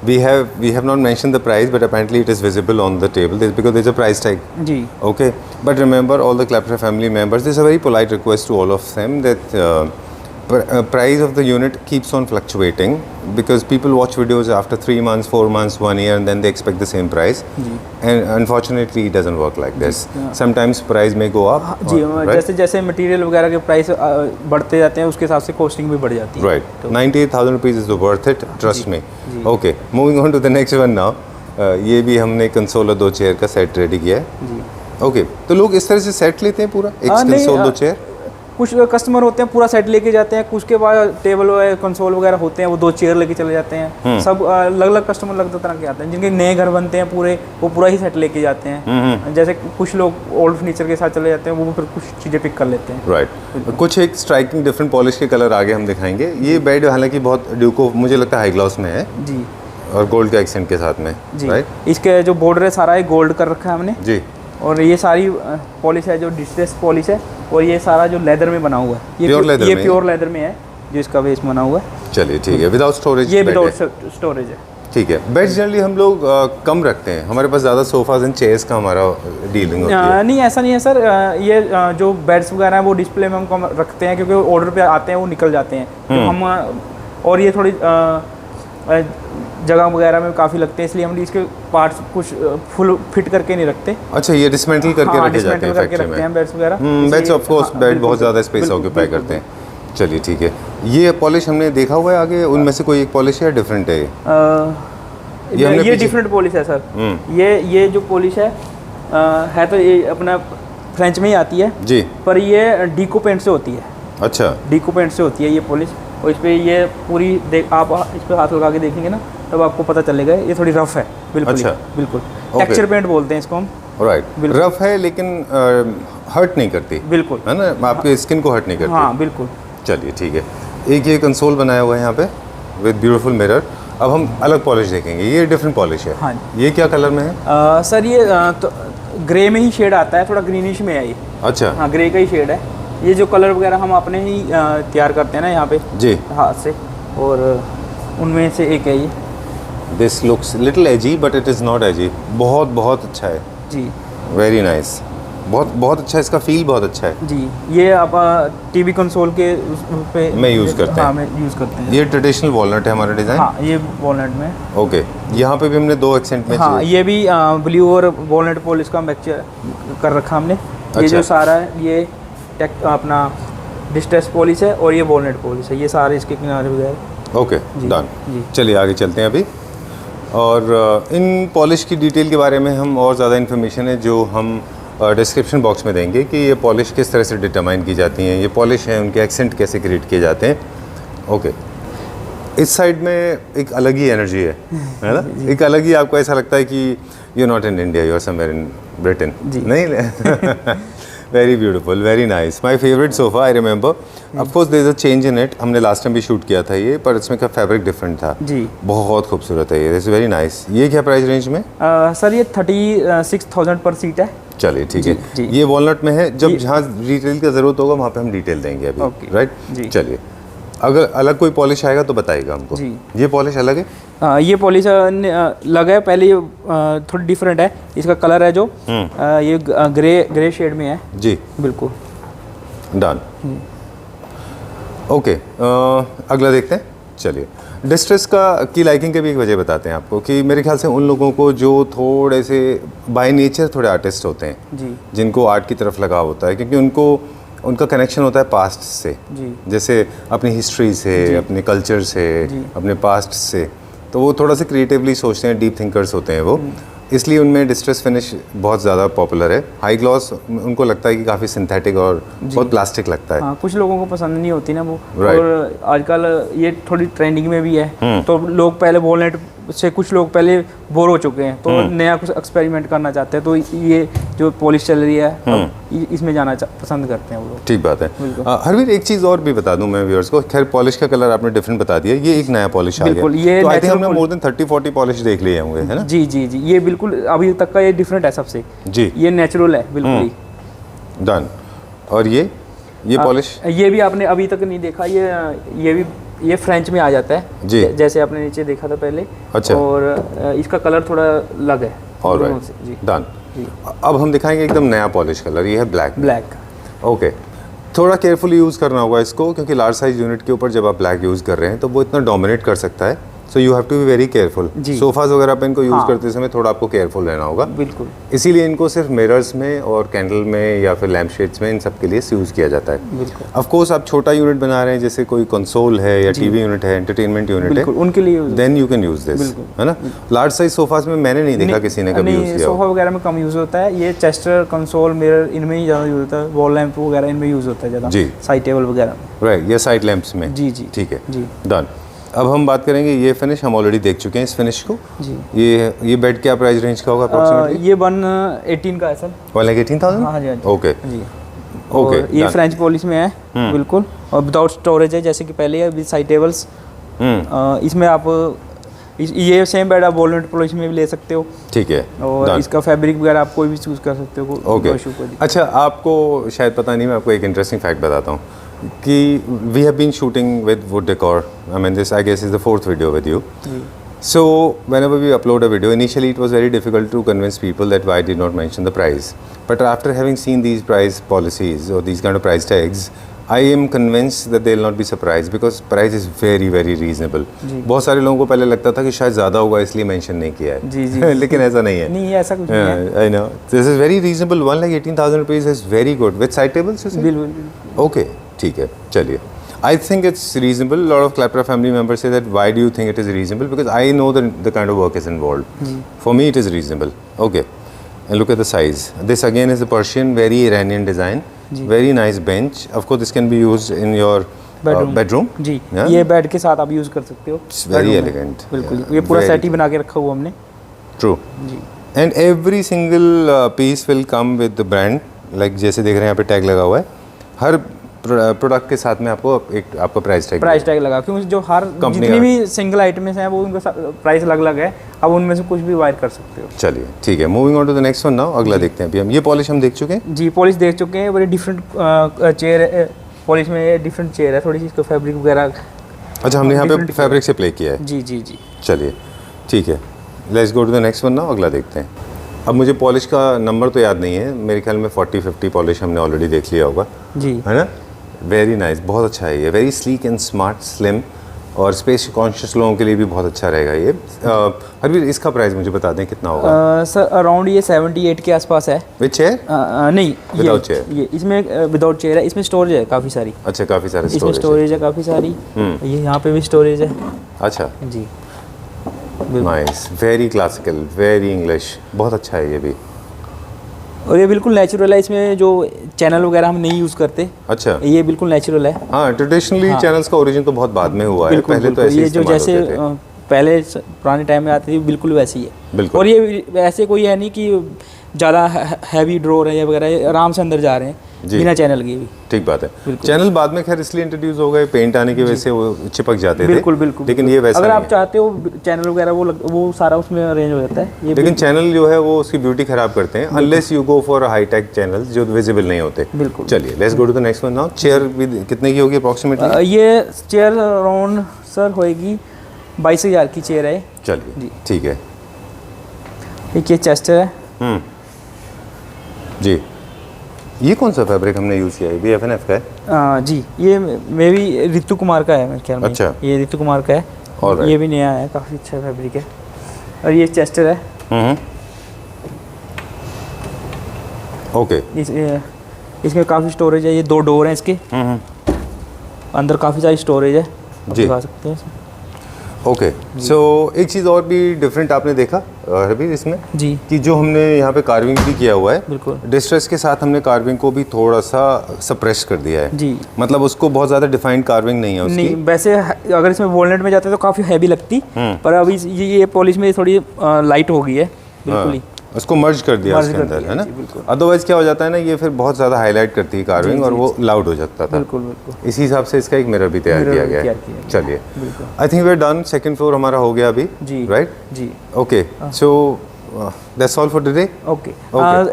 we have not mention the price, but apparently it is visible on the table because there is a price tag. जी। Okay, but remember all the Claptra family members, this is a very polite request to all of them that price of the unit keeps on fluctuating because people watch videos after 3 months, 4 months, 1 year and then they expect the same price. And unfortunately it doesn't work like this. Sometimes price may go up. Ji, right? जैसे जैसे material वगैरह के price बढ़ते जाते हैं उसके हिसाब से कॉस्टिंग भी बढ़ जाती है। Right. 98,000 rupees is worth it, trust me. Okay, moving on to the next one now. ये भी हमने कंसोल और 2 चेयर का सेट रेडी किया है। ओके, तो लोग इस तरह से सेट लेते हैं पूरा, एक कंसोल 2 चेयर? कुछ कस्टमर होते हैं पूरा सेट लेके जाते हैं, कुछ के बाद टेबल कंसोल वगैरह होते हैं वो 2 चेयर लेके चले जाते हैं। सब अलग अलग कस्टमर अलग तरह के आते हैं, जिनके नए घर बनते हैं पूरे वो पूरा ही सेट लेके जाते हैं। जैसे कुछ लोग ओल्ड फर्नीचर के साथ चले जाते हैं, वो फिर कुछ चीज़ें पिक कर लेते हैं। राइट। कुछ एक स्ट्राइकिंग डिफरेंट पॉलिश के कलर आगे हम दिखाएंगे। ये बेड हालांकि बहुत ड्यूको मुझे लगता है हाई ग्लॉस में है जी, और गोल्ड के एक्सेंट के साथ में जी। राइट। इसके जो बॉर्डर है सारा गोल्ड कर रखा है हमने जी। और ये सारी पॉलिश है जो डिस्ट्रेस पॉलिश है, और ये सारा जो लेदर में बना हुआ है, ये प्योर लेदर ये में? प्योर लेदर में है जो इसका बेस बना हुआ है। चलिए ठीक है, विदाउट स्टोरेज। ये विदाउट स्टोरेज है। ठीक है। बेड्स जनरली हम लोग कम रखते हैं, हमारे पास ज़्यादा सोफाज एंड चेयर्स का हमारा डीलिंग होती है। नहीं ऐसा नहीं है सर, ये जो बेड्स वगैरह हैं वो डिस्प्ले में हम कम रखते हैं क्योंकि ऑर्डर पे आते हैं वो निकल जाते हैं तो हम और ये थोड़ी जगह वगैरह में काफ़ी लगते हैं, इसलिए हम इसके पार्ट्स कुछ फुल फिट करके नहीं रखते। अच्छा, ये डिसमेंटल करके हाँ, रखे जाते हैं करके फैक्ट्री रखते हैं में? बेड्स वगैरह। बेड्स ऑफ कोर्स, बेड बहुत ज़्यादा स्पेस ऑक्यूपाई करते हैं। चलिए ठीक है। ये पॉलिश हमने देखा हुआ है आगे, उनमें से कोई एक पॉलिश है डिफरेंट है ये डिफरेंट पॉलिश है सर। ये जो पॉलिश है तो ये अपना फ्रेंच में ही आती है जी, पर ये डीको पेंट से होती है। अच्छा, डीको पेंट से होती है ये पॉलिश, और इस पर ये पूरी आप इस पर हाथ लगा के देखेंगे ना तब आपको पता चलेगा ये थोड़ी रफ है। बिल्कुल अच्छा। बिल्कुल टेक्सचर पेंट बोलते हैं इसको हम। राइट। रफ है लेकिन हर्ट नहीं करती, बिल्कुल है ना, आपके स्किन को हर्ट नहीं करती। हाँ बिल्कुल। चलिए ठीक है। एक ये कंसोल बनाया हुआ है यहाँ पे विद ब्यूटीफुल मिरर। अब हम अलग पॉलिश देखेंगे, ये डिफरेंट पॉलिश है। हाँ। ये क्या कलर में है? सर ये तो ग्रे में ही शेड आता है, थोड़ा ग्रीनिश में है ये। अच्छा। हाँ, ग्रे का ही शेड है। ये जो कलर वगैरह हम अपने ही तैयार करते हैं ना यहाँ पे जी, हाथ से, और उनमें से एक है ये। This looks little edgy but it is not edgy. बहुत बहुत अच्छा है जी, वेरी नाइस। बहुत बहुत अच्छा, इसका फील बहुत अच्छा है। जी। ये आप टीवी कंसोल के पे में यूज़ करते हैं। हाँ, में यूज़ करते हैं। ये ट्रेडिशनल वॉलनट है हमारा डिज़ाइन। हाँ, ये वॉलनट में। ओके, यहाँ पे भी हमने 2 एक्सेंट में हाँ, ये भी ब्लू और वॉलनट पॉलिश का मिक्सचर कर रखा हमने। ये जो सारा है ये अपना डिस्ट्रेस पॉलिश है और ये वॉलनट पॉलिश है, ये सारे इसके किनारे वगैरह। Okay, done. जी। चलिए आगे चलते हैं अभी। और इन पॉलिश की डिटेल के बारे में हम और ज़्यादा इन्फॉर्मेशन है जो हम डिस्क्रिप्शन बॉक्स में देंगे कि ये पॉलिश किस तरह से डिटरमाइन की जाती हैं, ये पॉलिश हैं उनके एक्सेंट कैसे क्रिएट किए जाते हैं। ओके, इस साइड में एक अलग ही एनर्जी है ना, एक अलग ही, आपको ऐसा लगता है कि you not in India, you are somewhere in Britain. नहीं very beautiful, very nice, my favourite sofa. I remember, of course there is a change in it. हमने लास्ट टाइम भी शूट किया था ये, पर इसमें का फैब्रिक डिफरेंट था जी। बहुत खूबसूरत है ये, दिस वेरी नाइस। ये क्या प्राइस रेंज में? सर ये 36,000 पर सीट है। चलिए ठीक है। जी। ये वॉलनट में है, जब जहाँ डिटेल का ज़रूरत होगा वहाँ पे हम डिटेल देंगे अभी। ओके। राइट जी। चलिए, अगर अलग कोई पॉलिश आएगा तो बताइएगा हमको। जी। ये पॉलिश अलग है? ये पॉलिश लगा है पहले, ये थोड़ी डिफरेंट है। इसका कलर है जो ये ग्रे शेड में है। जी, बिल्कुल डन। ओके, अगला देखते हैं। चलिए, डिस्ट्रेस की लाइकिंग के भी एक वजह बताते हैं आपको कि मेरे ख्याल से उन लोगों को जो थोड़े से बाय नेचर थोड़े आर्टिस्ट होते हैं जी, जिनको आर्ट की तरफ लगाव होता है, क्योंकि उनका कनेक्शन होता है पास्ट से, जी, जैसे अपनी हिस्ट्री से, अपने कल्चर से, अपने पास्ट से, तो वो थोड़ा सा क्रिएटिवली सोचते हैं, डीप थिंकर्स होते हैं वो, इसलिए उनमें डिस्ट्रेस फिनिश बहुत ज़्यादा पॉपुलर है। हाई ग्लॉस उनको लगता है कि काफ़ी सिंथेटिक और बहुत प्लास्टिक लगता है। हाँ, कुछ लोगों को पसंद नहीं होती ना वो। Right. और आजकल ये थोड़ी ट्रेंडिंग में भी है, तो लोग पहले वॉलनट से कुछ लोग पहले बोर हो चुके हैं, तो नया कुछ एक्सपेरिमेंट करना चाहते हैं, तो ये जो पॉलिश चल रही है अब इसमें जाना पसंद करते हैं वो लोग। ठीक बात है। हरवीर, एक चीज़ और भी बता दूं मैं व्यूअर्स को, खैर पॉलिश का कलर आपने डिफरेंट बता दिया, ये एक नया पॉलिश आ गया। बिल्कुल, ये तो आई थिंक natural हमने मोर देन 30-40 पॉलिश देख लिए होंगे, है ना? जी जी जी, ये बिल्कुल अभी तक का ये डिफरेंट है सबसे। जी, ये नेचुरल है बिल्कुल ही। डन। और ये पॉलिश ये भी आपने अभी तक नहीं देखा, ये भी ये फ्रेंच में आ जाता है जी। जैसे आपने नीचे देखा था पहले। अच्छा। और इसका कलर थोड़ा अलग है दोनों से। जी, डन। अब हम दिखाएंगे एकदम नया पॉलिश कलर, ये है ब्लैक। ब्लैक। ओके, थोड़ा केयरफुली यूज़ करना होगा इसको, क्योंकि लार्ज साइज यूनिट के ऊपर जब आप ब्लैक यूज़ कर रहे हैं तो वो इतना डोमिनेट कर सकता है, so you have to be very careful. जी। सोफाज वगैरह पे इनको यूज़ हाँ। करते समय थोड़ा आपको केयरफुल रहना होगा। बिल्कुल। इसीलिए इनको सिर्फ मिरर्स में और कैंडल में या फिर लैम्प शेड्स में इन सब के लिए यूज़ किया जाता है। बिल्कुल। ऑफ कोर्स आप छोटा यूनिट बना रहे हैं, जैसे कोई कंसोल है या टीवी यूनिट है, एंटरटेनमेंट यूनिट है, बिल्कुल उनके लिए use then you can use this, बिल्कुल। है ना? लार्ज साइज सोफास में मैंने नहीं देखा किसी ने कभी यूज़ नहीं, किया हो। सोफा वगैरह में कम यूज़ होता है, ये चेस्टर, कंसोल, मिरर इनमें ही ज़्यादा यूज़ होता है, वॉल लैंप वगैरह इनमें यूज़ होता है ज़्यादा। जी। साइड टेबल वगैरह में। राइट, ये साइड लैंप्स में। जी जी। ठीक है, जी। डन। अब हम बात करेंगे ये फिनिश, हम ऑलरेडी देख चुके हैं इस फिनिश को। जी। ये बेड क्या प्राइस रेंज का होगा अप्रोक्सीमेटली? ये 118 का है सर। 1,18,000? हाँ जी, हाँ जी। ओके जी। ओके, और ये फ्रेंच पॉलिश में है बिल्कुल, और विदाउट स्टोरेज है जैसे कि पहले है, विद साइड टेबल्स। इसमें आप ये सेम बेड आप वॉलनट पॉलिश में भी ले सकते हो, ठीक है। और done. इसका फैब्रिक वगैरह आप कोई भी चूज़ कर सकते हो। ओके, no issue कोई दिक्कत। अच्छा, आपको शायद पता नहीं, मैं आपको एक इंटरेस्टिंग फैक्ट बताता हूँ कि we have been shooting with wood decor, I mean this I guess is the 4th video with you. So whenever we upload a video, initially it was very difficult to convince people that why I did not mention the price. But after having seen these price policies or these kind of price tags, I am convinced that they will not be surprised because price is very very reasonable. बहुत सारे लोगों को पहले लगता था कि शायद ज़्यादा होगा इसलिए मेंशन नहीं किया है। जी जी। लेकिन ऐसा नहीं है। नहीं, ऐसा कुछ नहीं है। I know. This is very reasonable. 1,18,000 rupees is very good. With side tables, you say? बिल्कुल। Okay, ठीक है, चलिए। I think it's reasonable. A lot of Clapra family members say that why do you think it is reasonable? Because I know the kind of work is involved. For me, it is reasonable. Okay, and look at the size. This again is a Persian, very Iranian design. Very nice bench. Of course, this can be used in your bedroom. जी, Yeah? ये bed के साथ आप use कर सकते हो। It's very bedroom में। elegant. बिल्कुल, Yeah, ये पूरा very सेट ही बना के रखा हुआ हमने। True. Ji. And every single piece will come with the brand. Like जैसे देख रहे हैं यहाँ पे टैग लगा हुआ है, हर प्रोडक्ट के साथ में आपको एक आपका प्राइस टैग लगा, क्योंकि जो हर Company जितनी का। भी सिंगल आइटम्स हैं वो उनका प्राइस अलग अलग है, अब उनमें से कुछ भी वायर कर सकते हो। चलिए, ठीक है। Moving on to the next one now, अगला देखते हैं अभी हम। ये पॉलिश हम देख चुके हैं। जी, पॉलिश देख चुके हैं, बड़ी डिफरेंट चेयर है, पॉलिश में डिफरेंट चेयर है, थोड़ी सी इसका फैब्रिक वगैरह। अच्छा, हमने यहाँ पे different फैब्रिक से प्ले किया है। जी जी जी। चलिए, ठीक है। Let's go to the next one now, अगला देखते हैं। अब मुझे पॉलिश का नंबर तो याद नहीं है, मेरे ख्याल में 40-50 पॉलिश हमने ऑलरेडी देख लिया होगा, जी। है ना? वेरी नाइस, बहुत अच्छा है ये, very sleek and smart, slim, और स्पेस कॉन्शियस लोगों के लिए भी बहुत अच्छा रहेगा ये। हरवीर, इसका प्राइस मुझे बता दें कितना होगा? सर अराउंड ये 78 के आसपास है। विच चेयर? नहीं, Without chair? ये इसमें विदाउट चेयर है, इसमें स्टोरेज है काफ़ी सारी। अच्छा, काफ़ी सारे इसमें स्टोरेज है। स्टोरेज है काफ़ी सारी। ये यहाँ पे भी स्टोरेज है। अच्छा, जी। Nice, very classical, very English, बहुत अच्छा है ये भी। और ये बिल्कुल नेचुरल है, इसमें जो चैनल वगैरह हम नहीं यूज़ करते। अच्छा, ये बिल्कुल नेचुरल है। हाँ, ट्रेडिशनली चैनल्स का ओरिजिन तो बहुत बाद में हुआ है, बिल्कुल, पहले तो बिल्कुल। ऐसे ये जो इस्तेमाल जैसे होते थे। पहले पुराने टाइम में आती थी बिल्कुल वैसी ही है। बिल्कुल। और ये ऐसे कोई है नहीं कि ज़्यादा हैवी ड्रॉर है या वगैरह, ये आराम से अंदर जा रहे हैं जी। बिना चैनल के भी। ठीक बात है। बिल्कुल। चैनल बाद में खैर इसलिए इंट्रोड्यूस हो गए, पेंट आने की वजह से वो चिपक जाते थे। बिल्कुल बिल्कुल। लेकिन ये वैसा अगर नहीं आप है। चाहते हो चैनल वगैरह वो सारा उसमें अरेंज हो जाता है। ये लेकिन चैनल जो है वो उसकी ब्यूटी खराब करते हैं, unless you go for high tech channels जो विजिबल नहीं होते। बिल्कुल। चलिए, let's go to the next one now. Chair भी कितने की होगी अप्रोक्सीमेटली? ये चेयर अराउंड सर होएगी 22,000 की चेयर है। चलिए, जी। ठीक है। एक ये चेस्टर है। जी, ये कौन सा फैब्रिक हमने यूज़ किया है? भी FNF का है? जी, ये मे भी ऋतु कुमार का है मेरे ख्याल में। अच्छा। ये ऋतु कुमार का है। Alright. ये भी नया है, काफ़ी अच्छा फैब्रिक है। और ये चेस्टर है। ओके। इसमें काफ़ी स्टोरेज है, ये 2 डोर हैं इसके। अंदर काफ़ी सारी स्टोरेज है, आप जी। दिखा सकते हैं। ओके, सो एक चीज़ और भी डिफरेंट आपने देखा हरबीर इसमें जी कि जो हमने यहाँ पे कार्विंग भी किया हुआ है, बिल्कुल। डिस्ट्रेस के साथ हमने कार्विंग को भी थोड़ा सा सप्रेस कर दिया है जी। मतलब उसको बहुत ज़्यादा डिफाइंड कार्विंग नहीं है उसकी। नहीं, वैसे अगर इसमें वॉलनट में जाते तो काफ़ी हैवी लगती, पर अभी ये पॉलिश में थोड़ी लाइट हो गई है बिल्कुल ही। उसको मर्ज कर दिया मर्ज उसके कर अंदर, दिया, है ना। जी, बिल्कुल। अदरवाइज क्या हो जाता है ना, ये फिर बहुत ज़्यादा हाईलाइट करती है कार्विंग और वो लाउड हो जाता था। बिल्कुल बिल्कुल। इसी हिसाब से इसका एक मिरर भी तैयार मिरर किया भी गया तैयार है। किया गया। चलिए, बिल्कुल। I think we are done. Second floor हमारा हो गया अभी, जी राइट जी। Okay, so that's all for today. Okay,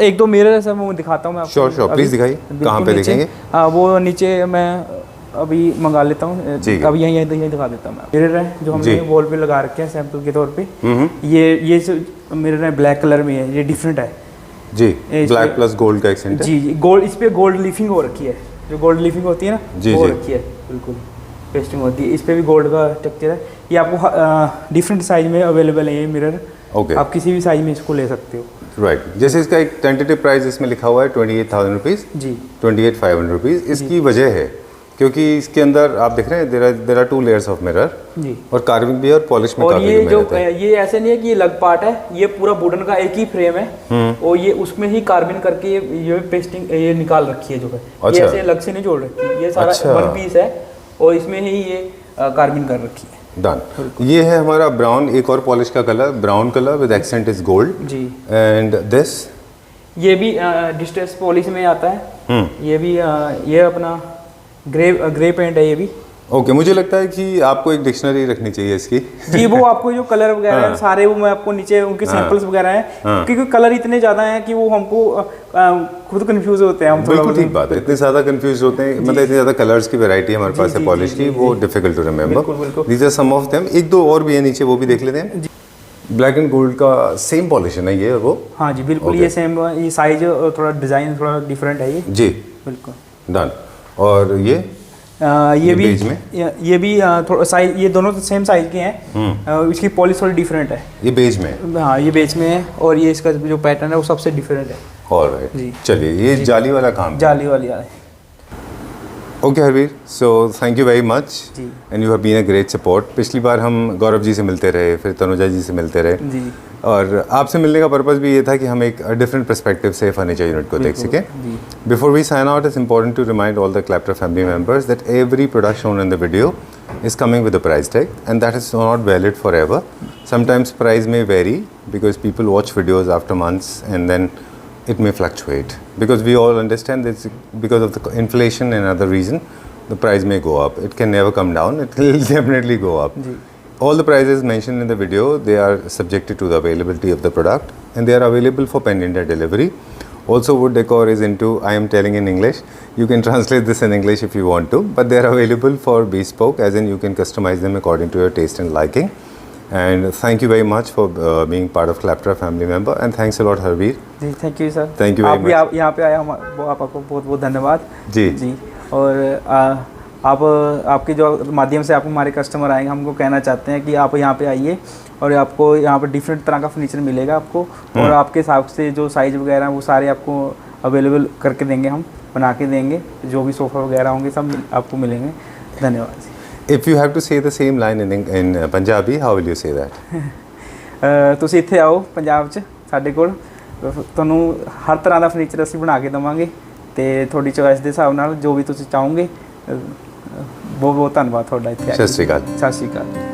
एक दो मिरर है सर, मैं वो दिखाता हूँ मैं आपको। श्योर श्योर, प्लीज़ दिखाइए। बिल्कुल कहाँ पे नीचे। दिखेंगे? वो नीचे मैं अभी मंगा लेता हूँ, ठीक है। अभी यहीं यहीं दिखा देता हूँ मैं। मिरर है जो हमने जी। वॉल पे लगा रखे हैं सैंपल के तौर पे। ये जो मिरर है ब्लैक कलर में है, ये डिफरेंट है जी, इस ब्लैक पे- प्लस गोल्ड का एक्सेंट है। जी जी। गोल्ड, इस पे गोल्ड लीफिंग हो रखी है, जो गोल्ड लीफिंग होती है ना, जी, वो जी। रखी है बिल्कुल, पेस्टिंग होती है। इस पे भी गोल्ड का स्ट्रक्चर है। ये आपको डिफरेंट साइज में अवेलेबल है ये मिरर। ओके, आप किसी भी साइज में इसको ले सकते हो। राइट। जैसे इसका एक टेंटेटिव प्राइस इसमें लिखा हुआ है 28,000 रुपीज़, जी 28,500 रुपीज़। इसकी वजह है क्योंकि इसके अंदर आप देख रहे हैं there are 2 layers of mirror जी। और कार्विंग भी और पॉलिश में और काफी ये जो मेहनत है। ये ऐसे नहीं है कि ये अलग पार्ट है, ये पूरा वुडन का एक ही फ्रेम है और ये उसमें ही कार्बिन करके ये पेस्टिंग ये निकाल रखी है जो है। ये अच्छा। ऐसे अलग से नहीं जोड़ रखी, ये सारा अच्छा। वन पीस है और इसमें ही ये कार्बिन कर रखी है। डन। ये है हमारा ब्राउन, एक और पॉलिश का colour, brown colour with accent is gold. जी। एंड दिस ये भी डिस्ट्रेस पॉलिश में आता है। ये भी ये अपना ग्रे पेंट है ये भी। ओके, मुझे लगता है कि आपको एक डिक्शनरी रखनी चाहिए इसकी। जी, वो आपको जो कलर वगैरह हैं सारे वो मैं आपको नीचे उनके सैंपल्स वगैरह हैं, क्योंकि कलर इतने ज़्यादा हैं कि वो हमको खुद कंफ्यूज होते हैं हम थोड़ा। बिल्कुल ठीक बात है, इतने ज़्यादा कंफ्यूज होते हैं, मतलब इतनी ज़्यादा कलर्स की वैरायटी हमारे पास है पॉलिश की, वो डिफिकल्ट टू बिल्कुल, रिमेंबर। बिल्कुल। These are some of them. एक दो और भी है नीचे, वो भी देख लेते हैं। ब्लैक एंड गोल्ड का सेम पॉलिश है ना ये वो? हाँ जी बिल्कुल। Okay. ये सेम, ये साइज थोड़ा डिज़ाइन थोड़ा डिफरेंट है ये जी, बिल्कुल। डन। और ये ये भी बेज में? ये भी थोड़ा साइज, ये दोनों सेम साइज के हैं। इसकी पॉलिश थोड़ी डिफरेंट है। ये बेज में है। हाँ, ये बेच में है और ये इसका जो पैटर्न है वो सबसे डिफरेंट है। ऑलराइट, जी। चलिए ये जाली वाला काम है। जाली वाली है। Okay Harveer, so thank you very much जी। And you have been a great support. पिछली बार हम गौरव जी से मिलते रहे, फिर तनुजा जी से मिलते रहे, जी और आपसे मिलने का पर्पज़ भी ये था कि हम एक डिफरेंट पर्सपेक्टिव से फर्नीचर यूनिट को देख सकें। जी। Before we sign out, it's important to remind all the Clapter family members that every product shown in the video is coming with a price tag, and that is not valid forever. Sometimes price may vary because people watch videos after months and then it may fluctuate. Because we all understand that because of the inflation and other reason, the price may go up. It can never come down. It will definitely go up. All the prices mentioned in the video, they are subjected to the availability of the product, and they are available for pan-India delivery. Also, Wood Decor is into, I am telling in English, you can translate this in English if you want to, but they are available for bespoke, as in you can customize them according to your taste and liking. And thank you very much for being part of Clapter family member, and thanks a lot Harveer. जी, thank you sir. Thank you very आप भी much. आप यहाँ पे आए, आपको बहुत बहुत धन्यवाद। जी। जी। और आप आपके जो माध्यम से आपको हमारे कस्टमर आएंगे, हमको कहना चाहते हैं कि आप यहाँ पे आइए और आपको यहाँ पर डिफरेंट तरह का फर्नीचर मिलेगा आपको, और आपके हिसाब से जो साइज़ वगैरह हैं वो सारे आपको अवेलेबल करके देंगे, हम बना के देंगे। जो भी सोफ़ा वगैरह होंगे सब आपको मिलेंगे। धन्यवाद जी। If you have to say the same line in Punjabi, how will you say that? ਤੁਸੀਂ ਇੱਥੇ ਆਓ ਪੰਜਾਬ 'ਚ ਸਾਡੇ ਕੋਲ, ਤੁਹਾਨੂੰ ਹਰ ਤਰ੍ਹਾਂ ਦਾ ਫਰਨੀਚਰ ਅਸੀਂ ਬਣਾ ਕੇ ਦੇਵਾਂਗੇ ਤੇ ਤੁਹਾਡੀ ਚੋਇਸ ਦੇ ਹਿਸਾਬ ਨਾਲ ਜੋ ਵੀ ਤੁਸੀਂ ਚਾਹੋਗੇ। ਬਹੁਤ ਬਹੁਤ ਧੰਨਵਾਦ ਤੁਹਾਡਾ ਇੱਥੇ ਆਏ। ਸਤਿ ਸ਼੍ਰੀ ਅਕਾਲ। ਸਤਿ ਸ਼੍ਰੀ ਅਕਾਲ।